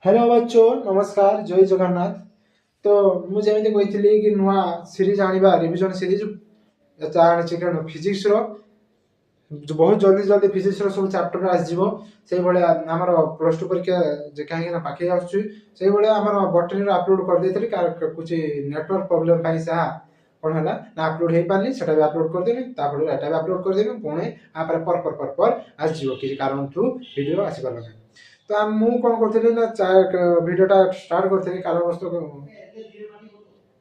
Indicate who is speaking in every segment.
Speaker 1: Hello बच्चों, नमस्कार, जय जगन्नाथ। तो मुझे जमी कही कि नुआ सीरीज आनिबा रिवीजन सीरीज आनी कण फिजिक्स रो बहुत जल्दी जल्दी फिजिक्स रो सब चैप्टर आसीजिवो सेही भले हमर प्लस 2 परीक्षा जे काहे ना पाखे आछुची सेही भले हमर बॉटनी रो अपलोड कर देतली कुछ नेटवर्क प्रॉब्लम पाई सा कोन हला ना अपलोड हे पानी सेटा भी अपलोड कर देनी तापर एटा भी अपलोड कर देनी पुणे आ पर आसीजिवो कि कारण थ्रू वीडियो आसी पारला। तो मु कौन करथिली ना भिडियोटा स्टार्ट करथिली कारणवश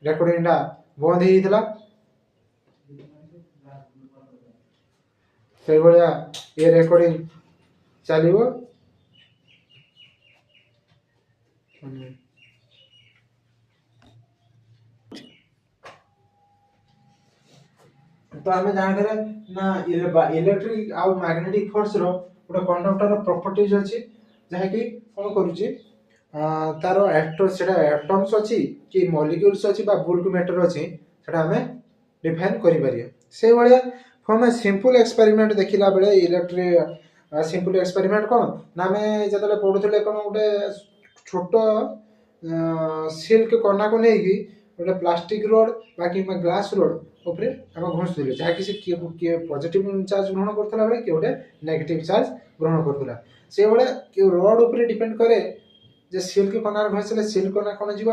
Speaker 1: रेकर्डिंगटा बंद ହେଇଥିଲା ସେଇ ଭଳିଆ ଏ ରେକର୍ଡିଂ ଚାଲିବ। तो आम जानते ना इलेक्ट्रिक आउ मैग्नेटिक फोर्स रो गोटे कंडक्टर प्रॉपर्टीज अछि जहाँकि कौन करुची तार एटम्स अच्छी कि मॉलिक्यूल्स अच्छी बुल्क मैटर अच्छी सेटा आम डिफाइन करें से भाया हम सिंपल एक्सपेरिमेंट देखला बेले इलेक्ट्रिक सिंपल एक्सपेरिमेंट कौन ना आम जो पढ़ुले कौन गोटे छोट सिल्क कना को लेकिन गोटे प्लास्टिक रोड बाकी ग्लास रोड उपरे आम घुषुले जहाँकि से किए पॉजिटिव चार्ज ग्रहण करता बेले किए गोटे नेगेटिव चार्ज ग्रहण करता से भाया रोड उपरे डिपेंड करे जे सिल्क कनार घसले सिल्क कना कौन जीव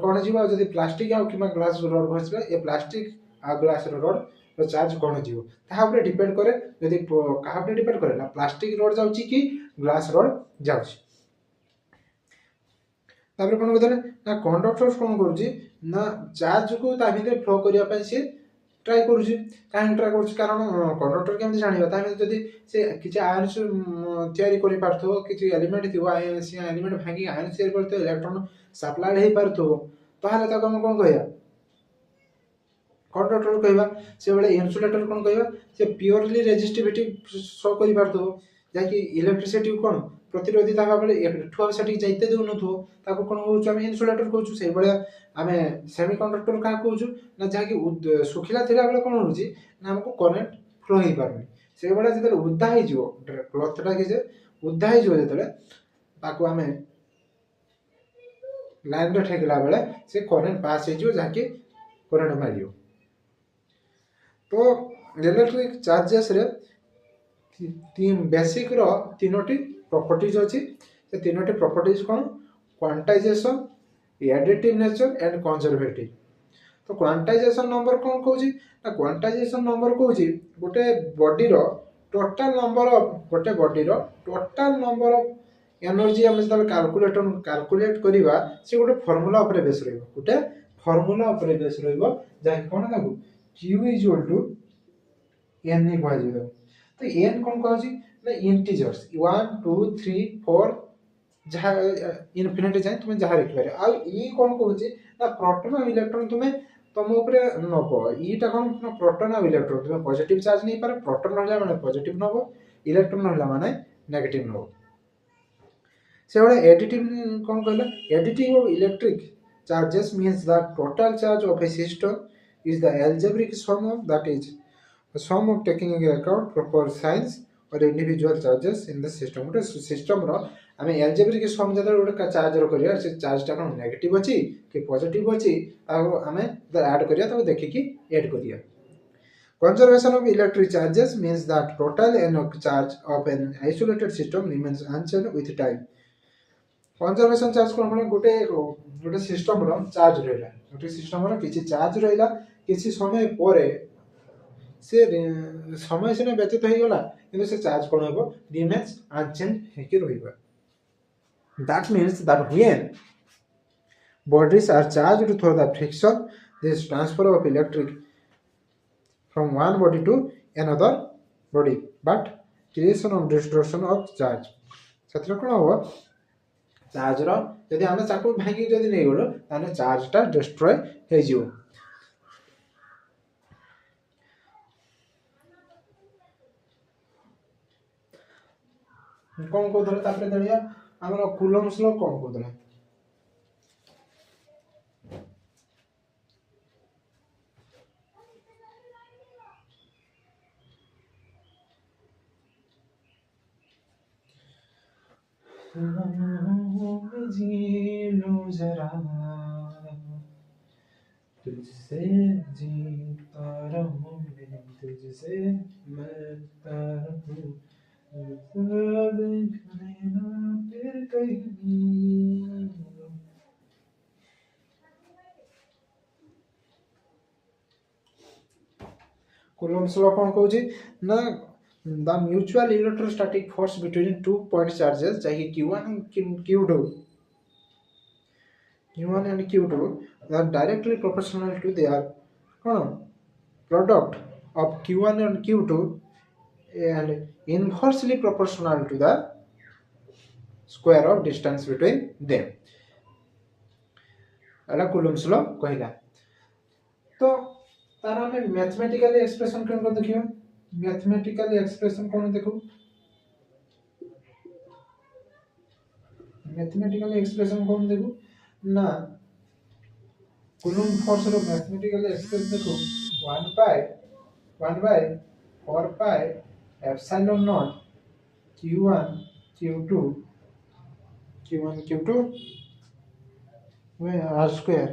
Speaker 1: कौन जीव जदि प्लास्टिक आउ कि ग्लास रोड घसले ए प्लास्टिक आ ग्लास रोड चार्ज कौन जीव तापर डिपेंड करे जदि क्या डिपेंड करे ना प्लास्टिक रोड जाउची कि ग्लास रोड जाउची। तापर कौन कहते ना कंडक्टर कौन करुच्ची ना चार्ज को ता भितर फ्लो करने सी ट्राए करुच्ची कहीं ट्राए करुच्ची कारण कंडक्टर केमती जाना जदि से किसी आयन्स तैयारी कर पार्थो किसी एलिमेंट थी से एलिमेंट भांगी आयन्स तैयारी करते इलेक्ट्रॉन सप्लाई हो पार्थो ताहले ताको हम कौन कहया कंडक्टर कहवा से बड़े इन्सुलेटर कौन कहवा से प्योरली रेजिस्टिविटी शो कर पार्थो जहाँकि इलेक्ट्रिसिटी कौन प्रतिरोधिता भाव एठू से जाइते देउन ताको कौन कहूँ आम इन्सुलेटर कहूँ से भाया आम सेमी कंडक्टर क्या कहूँ ना जहाँकि सुखिला थिला बेले कौन होची ना आमको करेन्ट फ्लो हो पारनी से भाया जो उदा हो क्लथटा कि उदा हो आम लाइन रे ठेकला बेले से करेन्ट पास हो जहाँकि करेन्ट मार तो इलेक्ट्रिक चार्जेस रे बेसिक रो तीनोटी प्रॉपर्टीज अच्छी से तीनोटी प्रॉपर्टीज कौन quantization additive nature and conservative. तो क्वांटाइजेशन नंबर कौन कहूँ ना क्वांटाइजेशन नंबर कहूँ गोटे बॉडी रो टोटल नंबर ऑफ गोटे बॉडी रो टोटल नंबर ऑफ एनर्जी आम जो कैलकुलेट करवा से गोटे फॉर्मूला उपरे बेस रही गोटे फॉर्मूला उपरे बेस रही जहाँ कौन ना Q is equal to N ही कह तो एन कौन कहूँ ना इंटीजर्स 1 2 3 4 जहाँ इनफिनिट जाए तुम जहाँ लिखिपार आ कौन कहूँ ना प्रोटॉन और इलेक्ट्रॉन तुम्हें तुम उपरे नब ईटा कौन ना प्रोटॉन और इलेक्ट्रॉन तुम्हें पॉजिटिव चार्ज नहीं पारे प्रोटॉन रहा माने पॉजिटिव नब इलेक्ट्रॉन रहा माने नेगेटिव नब से भाया एडिटिव कौन कहला additive of electric charges means the total charge of A system is the algebraic sum of that is the sum of taking into account proper signs or individual charges in the system गोटे system रो आम algebraic sum जो गोटे charge रहा से चार्जटा कौन negative अच्छी कि positive अच्छी आम ऐड करा देखिकी ऐड करिया। Conservation of electric charges means that total charge of an isolated system remains unchanged with time. Conservation charge कौन गोटे गोटे सिस्टम रो चार्ज रहा गोटे सिस्टम रो किसी चार्ज रहा किसी समय पर से समय सीना व्यतीत हो गला कि से चार्ज कौन हम रिमेन्स अनचेंज होकर रहा। That means that when bodies are charged through the friction this transfer of electric from one body to another body but creation of distortion of charge से कौन हम चार्ज रदि आम चाकू भांगी जब नहीं गलु ताने चार्जटा डिस्ट्रॉय हो कौन कहते देखिए आम कूलम्स लॉ कौन कहते राहों में जी लूं जरा, तुझसे जीता रहूं मैं, तुझसे मरता रहूं, देख लेना फिर कहीं। Coulomb's law कौन कहूँ ना the mutual electrostatic force between 2 point charges चाहिए Q1 and Q2 and Q2 are directly proportional to their कौन product of Q1 and Q2 and inversely proportional to the square of distance between them। एला Coulomb's law कहला। तो तार हमें mathematical expression कौन देखियो, mathematical expression कौन देखो, मैथमेटिकल एक्सप्रेशन कौन देखो ना कूलम्ब फोर्स रो मैथमेटिकल एक्सप्रेशन देखो 1 by 4 pi epsilon not q1 q2 में r square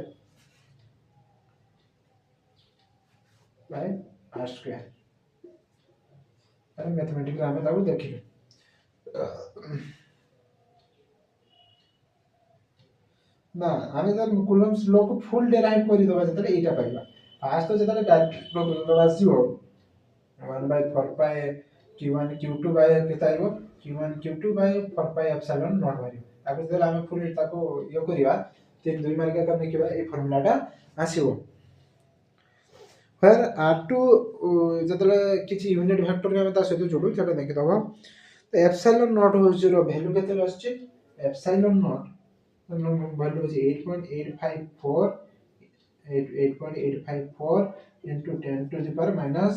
Speaker 1: by r square. अरे मैथमेटिकल हमें ताऊ देखिए ना आमे जब कूलम्ब्स लॉ को फुल डेराइव करि दबा जतले एटा पाइबा। फास्ट तो जतले डायरेक्ट प्रोग्राम आसीबो 1 by 4 pi q1 q2 by केता आइबो q1 q2 by 4 pi epsilon naught मारियो। ताको जतले आमे फुल ताको यो करिवा 3 2 मार्क का देखिबा ए फार्मूलाटा आसीबो। फिर r2 जतले किछि यूनिट वेक्टर में ता सहित जोडू सेटा देखि दबा। तो एप्सिलॉन नॉट हो जीरो वैल्यू केते आछी epsilon not value is 8.854 into 10 to the power minus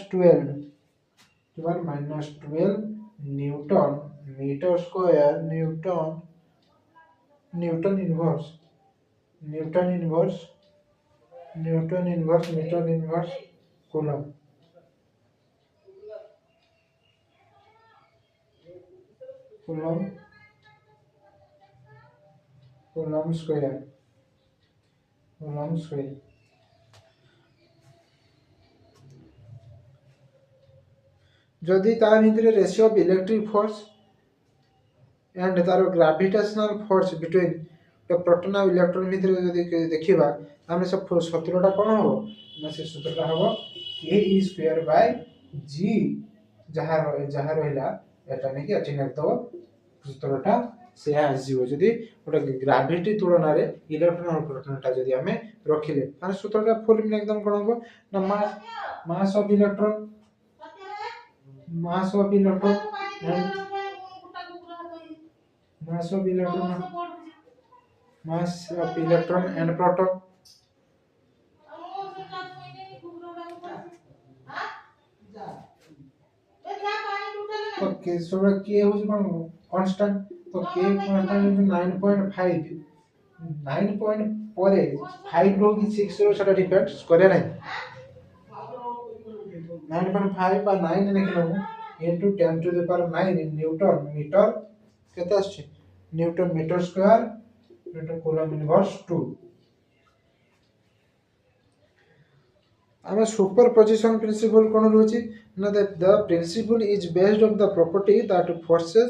Speaker 1: 12 to power minus 12 Newton meter square Newton inverse meter inverse coulomb square जदि ता भितर ratio of electric force and तार gravitational force between the proton और electron भितर जदि देखिबा हम सब सूत्रटा कोन हो ना से सूत्रटा हो a e square by g जहां रहला एटा ने कि अटिनेट तो सूत्रटा से आसीबो जदि ओटा ग्रेविटी तुलना रे इलेक्ट्रॉन और प्रोटॉनटा जदि हमें रखिले तार सूत्रटा फॉर्मूला एकदम कोन हो ना mass of electron mass of electron and proton okay so के होची कोन कांस्टेंट तो के कांस्टेंट 9.5 परे 5 रो की 6 रो सेटा डिफेक्ट करे नाही 9.5 by 9 लिखलो into 10 to the power 9 in newton metre केते आछी newton metre square into coulomb inverse 2। आमे सुपरपोजिशन प्रिंसिपल कोन रहउची ना the principle is based on the property that forces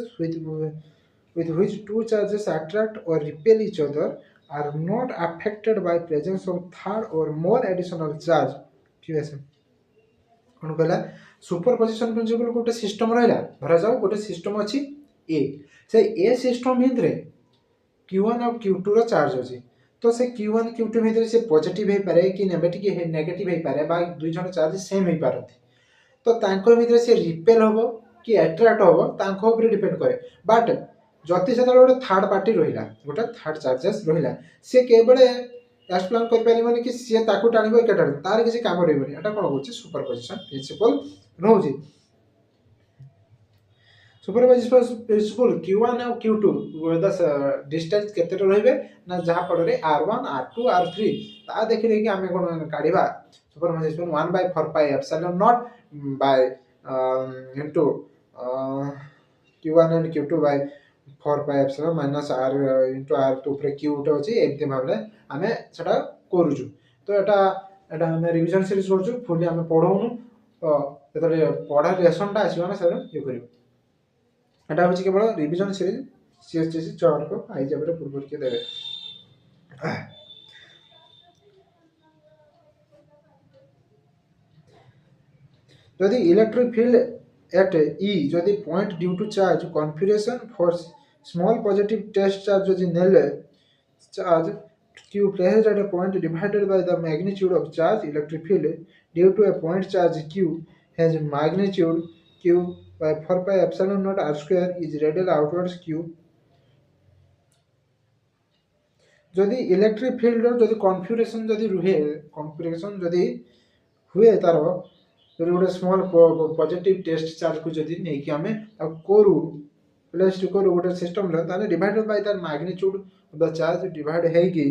Speaker 1: with which two charges attract or repel each other are not affected by presence of third or more additional charge। ठीक है कौन कहला superposition principle गोटे system रहला धरा जाऊ गोटे system अछि ए से ए सिस्टम भितरे q1 और q2 रो चार्ज अछि तो से q1 q2 भितरे से पॉजिटिव हे पारे कि नेगेटिव हे पारे बा दुई जण चार्ज सेम हे पारथि तो तांको भितरे से रिपेल होबो कि अट्रैक्ट होबो तांको ऊपर डिपेंड करे बट जति से गोटे थर्ड पार्टी रहिला गोटे थर्ड चार्जेस रहिला से केबळे एक्सप्लेन कर परिबनी कि से ताकू टाणिबो एकेटा तार किसी काम रहबनी एटा कोन होची सुपरपोजिशन प्रिंसिपल रहउची। सुपरपोजिशन प्रिंसिपल q1 और q2 द डिस्टेंस केते रहबे ना जहा पडरे r1 r2 r3 ता देखि कि हमें कोन काढिबा superposition 1 by 4 pi epsilon naught by into Q1 and Q2 by 4 pi epsilon minus R into R to ऊपर Q उठे अछि एमती भाबले आमे सेटा करूछु तो एटा आमे रिवीजन सीरीज करूछु फुली आमे पढौनु तो जेतले पढा लेसन टा आसीबा ना सेटा ये करियो एटा होछि केवल रिवीजन सीरीज सीएचएससी 4 को आइ जाबरे पूर्व के देबे यदि इलेक्ट्रिक फील्ड at E यदि point due to charge configuration for small positive test charge यदि नेले charge Q placed at a point divided by the magnitude of charge electric field due to a point charge Q has magnitude Q by 4 pi epsilon naught R square is radial outwards Q यदि electric field यदि configuration यदि रुहे configuration यदि हुए तारो यदि गोटे small positive test charge को यदि नहीं कि हमें अब करू प्लेस करू गोटे सिस्टम रे ताने divided by the magnitude of the charge divide है कि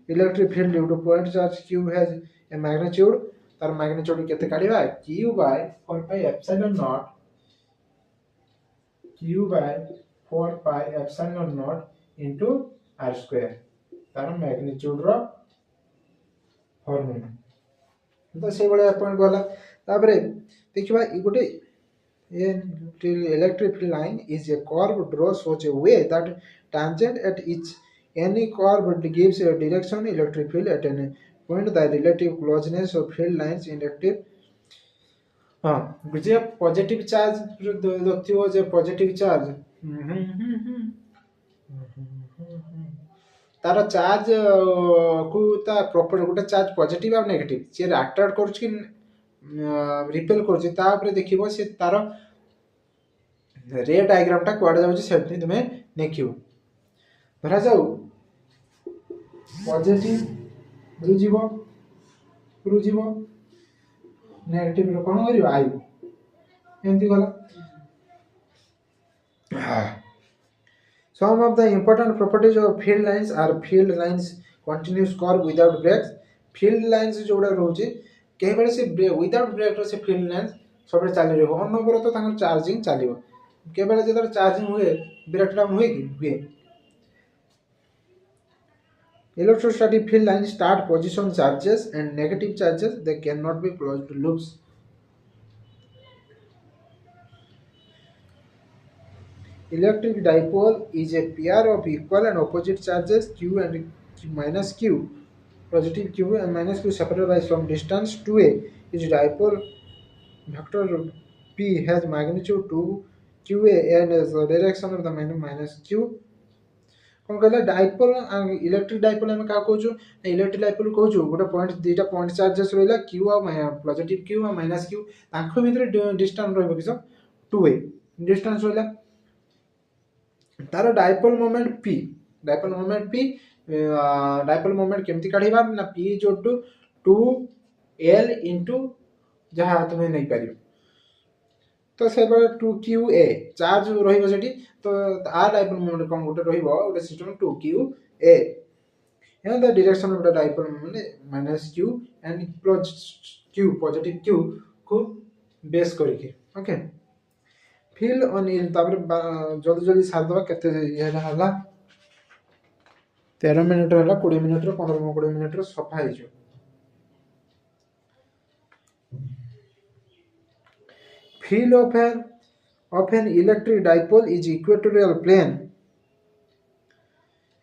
Speaker 1: electric field due to point charge q has a magnitude तार मैग्नीट्यूड केते काढिबा q by 4 pi epsilon naught q by 4 pi epsilon naught into r square तार magnitude रो formula तो से बड़े पॉइंट गला तापरे देखिबा इ गोटे electric field line is a curve draw such a way that tangent at each any curve gives a direction electric field at any point the relative closeness of field lines inductive J positive charge देखियो जे positive charge तार charge को ता proper गोटे charge positive आ negative से attract करछ कि repel करछ ता ऊपर देखिबो से तार रे डायग्राम टा कोड जाउछ सेटनी तुमे देखियो धरा जाऊ पॉजिटिव रु जीवो नेगेटिव रो कोन करियो आई एंती गला Some of the important properties of field lines are field lines continuous curve without breaks. Field lines जोड़ा रोचे कई बार से without break से field lines सब चालू रहो ऑन नंबर तो तांकर चार्जिंग चालियो कई बार जेतर चार्जिंग हुए ब्रेक डाउन हुए कि हुए electrostatic field lines start position charges and negative charges they cannot be closed loops. Electric dipole is a pair of equal and opposite charges q and minus q, positive q and minus q separated by some distance 2a. Its dipole vector p has magnitude 2 qa and the direction of the minus q. कौन कहला dipole electric dipole हम का कहूछु electric dipole कहूछु गोटे point दुईटा point charges रहला q आ positive q आ minus q तांको भितर distance रहबो किछो 2a डिस्टेंस रहला तारो डाइपोल मोमेंट मोमेंट केमती काढिबा ना p equal to 2l into जहा तुमे नै पारियो तो से 2qa चार्ज रहिबो सेठी तो आ डाइपोल मोमेंट कोन गोटे रहिबो गोटे system 2qa and the direction of the dipole moment minus q and plus q positive q को बेस करके ओके फील ऑन इन तापर जल्दी जल्दी सार दबा केते ये हला 13 मिनिट हला 20 मिनिट रो 15 20 मिनिट रो सफा है जो field of an electric dipole is equatorial plane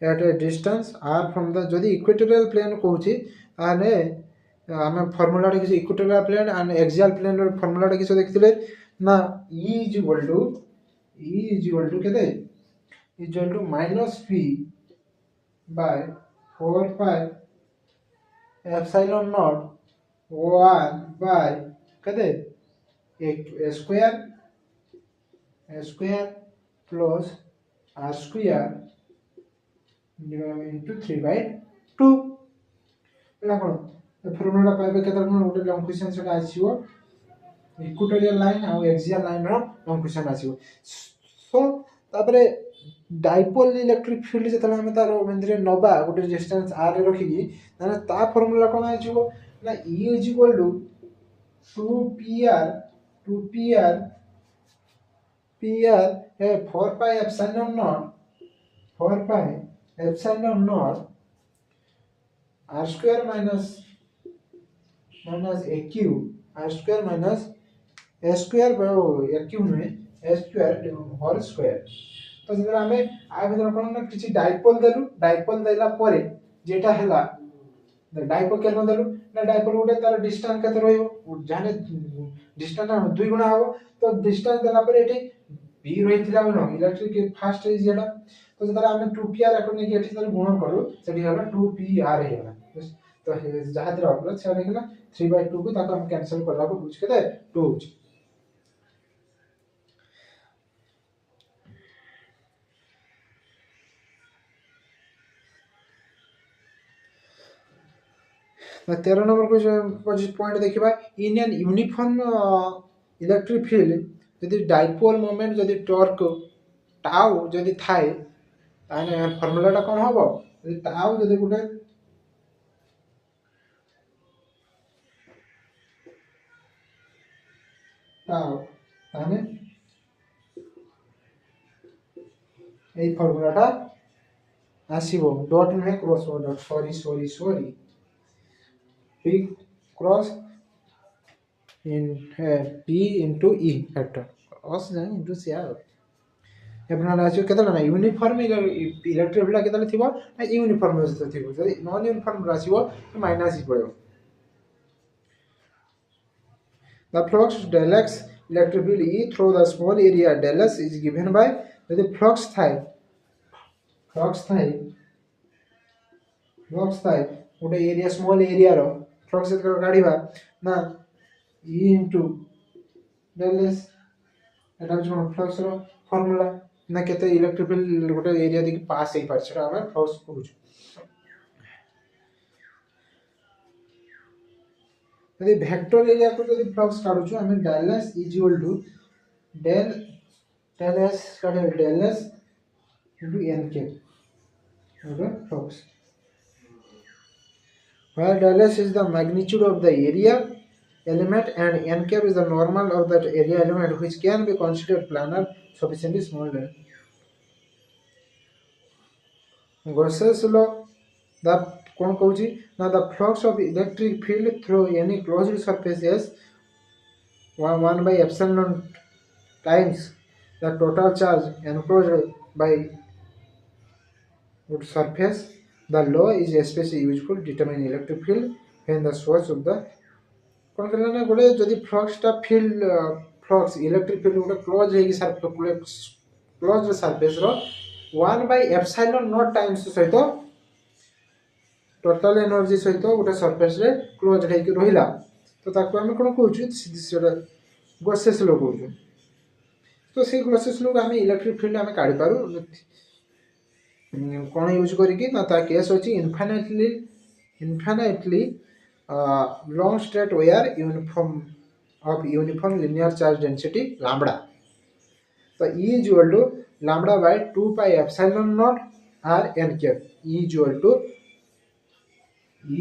Speaker 1: at a distance r from the जदि equatorial plane कहूची आने हमें फार्मूला रे किसी equatorial plane and axial plane रो फार्मूला रे किसी देखथिले ना E is equal to केते equal to minus p by 4 pi epsilon naught 1 by केते a square plus r square into 3 by 2 ना कोन फार्मूला पाइबे केतर कोन गोटे लॉन्ग क्वेश्चन सेटा आसीबो इक्वेटोरियल लाइन और एक्सियल लाइन रो लॉन्ग क्वेश्चन आसीबो सो तापरे डाइपोल इलेक्ट्रिक फील्ड जतला हम तार मंदिरे नबा गोटे डिस्टेंस r रे रखी की ताने ता फार्मूला कोन आसीबो ना E is equal to 2pr PR 4 pi epsilon naught 4 pi epsilon naught r square minus AQ r square minus a square AQ नुहे a square whole square तो जब हमें आ भीतर कोन ना किछि डाइपोल देला परे जेटा हैला डाइपोल केन देलु ना डाइपोल उठे तार डिस्टेंस केते रहइबो जाने डिस्टेंस 2 गुना हो तो डिस्टेंस देला परे एठी b रहिथिला बनो इलेक्ट्रिक फास्ट इज जेटा तो जब हमें 2pr अकॉर्डिंग नेकी एठी तार गुण करू सेठी होला 2pr हेला तो जहा दर अपलोड से देखला 3/2 को ताको हम कैंसिल करला को बुझ केते 2 ना 13 नंबर को पॉइंट देखिबा in an uniform electric field यदि डाइपोल मोमेंट यदि टॉर्क टाउ यदि थाए ताने फार्मूलाटा कोन हबो यदि टाउ यदि गुटे टाउ ताने এই ফর্মুলাটা আসিবো ডট নহে cross dot sorry p cross in p into e factor cos into cr एबना आछो केतला ना यूनिफॉर्म इलेक्ट्रिक फील्ड केतला थिबो ना यूनिफॉर्म से थिबो जदि नॉन यूनिफॉर्म रासिबो तो माइनस ही पड़ो the flux del x electric field e through the small area del s is given by यदि flux थाए गोटे एरिया स्मॉल एरिया रो फ्लक्स एत काढिबा ना e into del s एटा जो फ्लक्स रो फार्मूला ना केते इलेक्ट्रिक फील्ड गोटे एरिया देखि पास हे पार छरा हम फ्लक्स करू यदि वेक्टर एरिया को यदि फ्लक्स काढु छु हम del s is equal to del s काढे del s into n cap okay flux where del s is the magnitude of the area element and n cap is the normal of that area element which can be considered planar sufficiently small Gauss's law the kon कहउची ना the flux of electric field through any closed surface is 1 by epsilon times the total charge enclosed by wood surface. The law is especially useful determine electric field when the source of the कोन करला ना गोले जदी flux टा field flux electric field गोटे close हेगी surface close surface रो 1 by epsilon naught times सहित total energy सहित गोटे सरफेस रे क्लोज हेगी रहिला तो ताको हम कोन कहउछु सेटा गॉसेस लो कहउछु तो से गॉसेस लो हम इलेक्ट्रिक फील्ड हम काढी पारु कौन यूज करी ना ता केस होची infinitely long straight wire uniform linear charge density lambda तो E is equal to lambda by 2 pi epsilon naught r n cap E is equal to E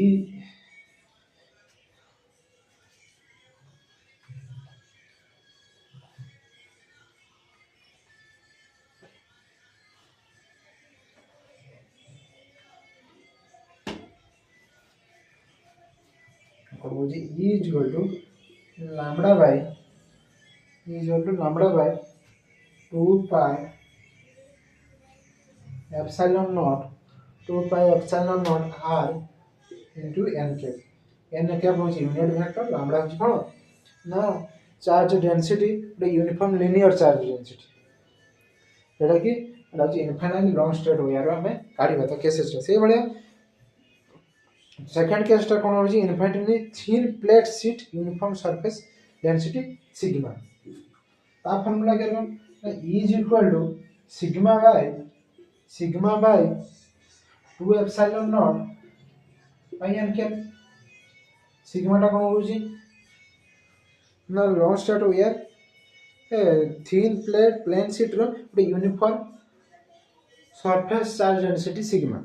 Speaker 1: E is equal to lambda by 2 pi epsilon naught r into n cap होची unit vector lambda होची कोन ना charge density the uniform linear charge density एटा की एटा होची infinite long straight wire हमें काढिबा तो cases से बळे second case टा कोन होची infinitely thin plate sheet uniform surface density sigma ता फार्मूला करन E is equal to sigma by 2 epsilon naught by n cap sigma टा कोन होची ना long straight wire thin plate plane sheet रो uniform surface charge density sigma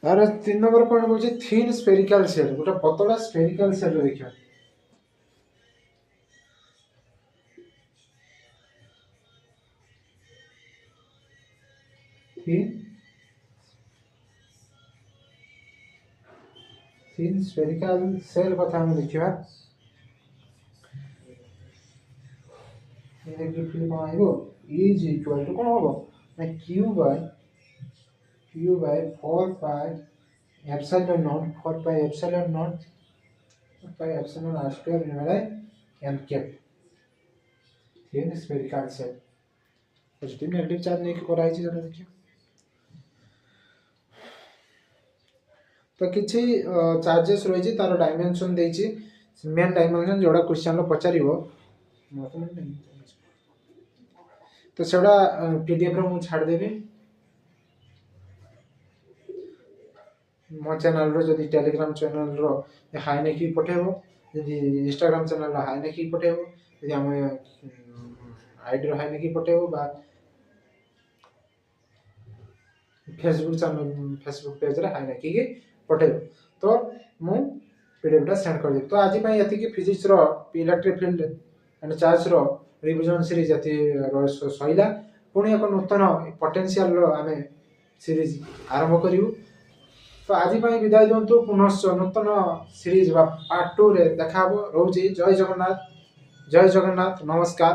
Speaker 1: तार 3 number कौन कौन थिन स्पेरिकल सेल गोटे पतला स्पेरिकल सेल देखिए थिन स्पेरिकल सेल कथा हम देखा कौन आइब इज इक्वल टू कौन हम ना q by 4 pi epsilon naught 4 pi epsilon naught pi epsilon r square divided n cap thin spherical shell positive negative charge नहीं कराई जरा देखिए तो किसी चार्जेस रही तार डायमेंशन देछि मेन डायमेंशन जोड़ा क्वेश्चन पचार तो सेटा पीडीएफ रे मु छाड़ देबी मो चैनल रो जदी टेलीग्राम चैनल रो हाई ने की पठेबो जदी इंस्टाग्राम चैनल रो हाई ने की पठेबो जदी हम आईडी रो हाई ने की पठेबो बा फेसबुक चैनल फेसबुक पेज रे हाई ने की पठेबो तो मु पीडीएफ टा सेंड कर देबी तो आज पई यति की फिजिक्स रो इलेक्ट्रिक फील्ड एंड चार्ज रो रिविजन सीरीज यति सहिला पुणी एक नूतन पोटेंशियल रो आमे सीरीज आरंभ करिवु तो आज विदाय दिंतु पुनश्च नूतन सीरीज पार्ट 2 रे देखा रोचे जय जगन्नाथ नमस्कार।